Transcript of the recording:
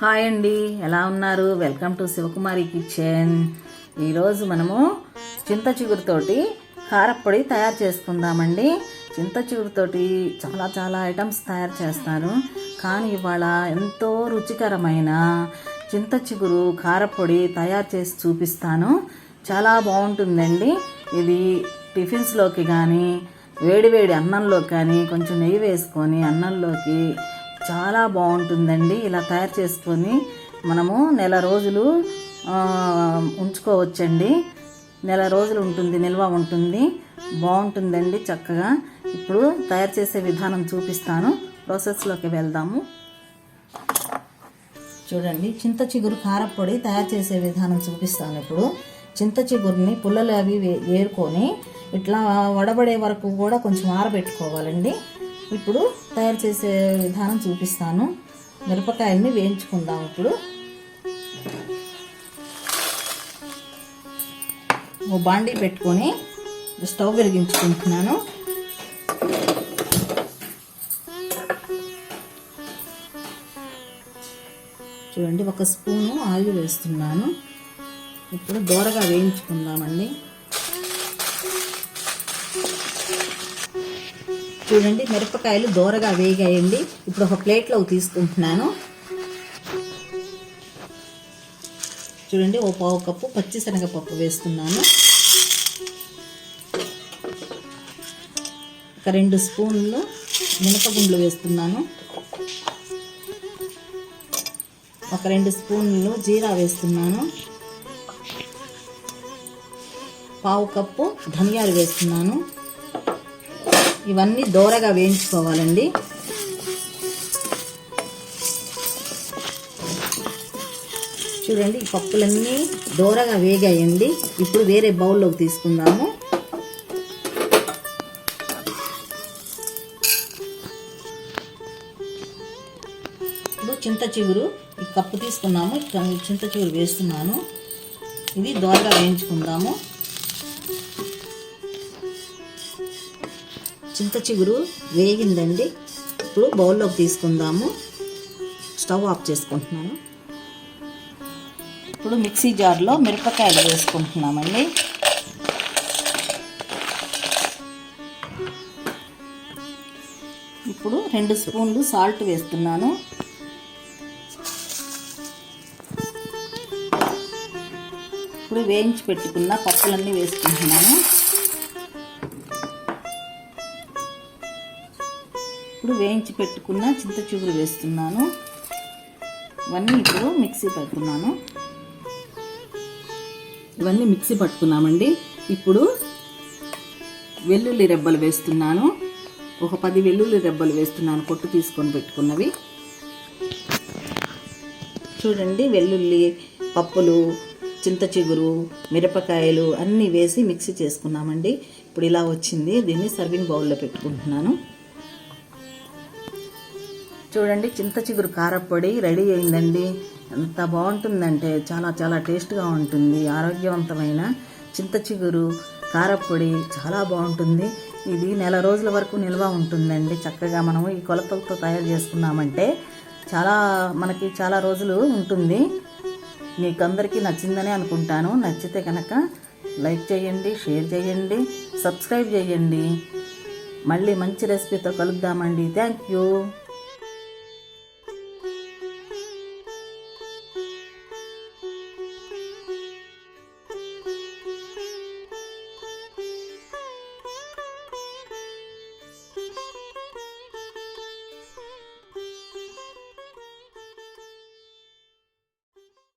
Hi అండి, ఎలా ఉన్నారు? Welcome to Sivakumari kitchen. ఈరోజు మనము చింత చిగురుతోటి కారప్పొడి తయారు చేసుకుందామండి. చింత చిగురుతోటి చాలా ఐటమ్స్ తయారు చేస్తారు, కానీ ఇవాళ ఎంతో రుచికరమైన చింత చిగురు కారప్పొడి తయారు చేసి చూపిస్తాను. చాలా బాగుంటుందండి. ఇది టిఫిన్స్లోకి కానీ వేడివేడి అన్నంలోకి కానీ కొంచెం నెయ్యి వేసుకొని అన్నంలోకి చాలా బాగుంటుందండి. ఇలా తయారు చేసుకొని మనము నెల రోజులు ఉంచుకోవచ్చండి. నెల రోజులు ఉంటుంది, నిల్వ ఉంటుంది, బాగుంటుందండి చక్కగా. ఇప్పుడు తయారు చేసే విధానం చూపిస్తాను, ప్రాసెస్లోకి వెళ్దాము. చూడండి, చింత చిగురు కారప్పొడి తయారు చేసే విధానం చూపిస్తాను. ఇప్పుడు చింత చిగురుని పుల్లలు అవి ఏరుకొని ఇట్లా వడబడే వరకు కూడా కొంచెం ఆరబెట్టుకోవాలండి. ఇప్పుడు తయారు చేసే విధానం చూపిస్తాను. మిరపకాయల్ని వేయించుకుందాం. ఇప్పుడు ఓ బాండీ పెట్టుకొని స్టవ్ వెలిగించుకుంటున్నాను. చూడండి, 1 స్పూను ఆయిల్ వేస్తున్నాను. ఇప్పుడు దోరగా వేయించుకుందామండి. చూడండి, మిరపకాయలు దోరగా వేగాయండి. ఇప్పుడు ఒక ప్లేట్లోకి తీసుకుంటున్నాను. చూడండి, ఓ 1/2 కప్పు పచ్చిశనగపప్పు వేస్తున్నాను. ఒక 2 స్పూన్లు మినపగుండ్లు వేస్తున్నాను. ఒక 2 స్పూన్లు జీరా వేస్తున్నాను. 1/2 కప్పు ధనియాలు వేస్తున్నాను. ఇవన్నీ దోరగా వేయించుకోవాలండి. చూడండి, ఈ పప్పులన్నీ దోరగా వేగాయండి. ఇప్పుడు వేరే బౌల్లోకి తీసుకుందాము. ఇప్పుడు చింత చిగురు ఈ కప్పు తీసుకున్నాము. చింత చిగురు వేస్తున్నాను. ఇది దోరగా వేయించుకుందాము. చింత చిగురు వేగిందండి. ఇప్పుడు బౌల్లోకి తీసుకుందాము. స్టవ్ ఆఫ్ చేసుకుంటున్నాను. ఇప్పుడు మిక్సీ జార్లో మిరపకాయలు వేసుకుంటున్నామండి. ఇప్పుడు 2 స్పూన్లు సాల్ట్ వేస్తున్నాను. ఇప్పుడు వేయించి పెట్టుకున్న పప్పులన్నీ వేసుకుంటున్నాను. ఇప్పుడు వేయించి పెట్టుకున్న చింత చిగురు వేస్తున్నాను. ఇవన్నీ ఇప్పుడు మిక్సీ పట్టుకున్నాను. ఇవన్నీ మిక్సీ పట్టుకున్నామండి. ఇప్పుడు వెల్లుల్లి రెబ్బలు వేస్తున్నాను. ఒక 10 వెల్లుల్లి రెబ్బలు వేస్తున్నాను, పొట్టు తీసుకొని పెట్టుకున్నవి. చూడండి, వెల్లుల్లి, పప్పులు, చింత చిగురు, మిరపకాయలు అన్నీ వేసి మిక్సీ చేసుకున్నామండి. ఇప్పుడు ఇలా వచ్చింది. దీన్ని సర్వింగ్ బౌల్లో పెట్టుకుంటున్నాను. చూడండి, చింత చిగురు కారప్పొడి రెడీ అయిందండి. ఎంత బాగుంటుందంటే చాలా టేస్ట్గా ఉంటుంది. ఆరోగ్యవంతమైన చింత చిగురు కారప్పొడి చాలా బాగుంటుంది. ఇది నెల రోజుల వరకు నిల్వ ఉంటుందండి. చక్కగా మనము ఈ కొలతలతో తయారు చేసుకున్నామంటే మనకి చాలా రోజులు ఉంటుంది. మీకు అందరికీ నచ్చిందని అనుకుంటాను. నచ్చితే కనుక లైక్ చేయండి, షేర్ చేయండి, సబ్స్క్రైబ్ చేయండి. మళ్ళీ మంచి రెసిపీతో కలుద్దామండి. Thank you.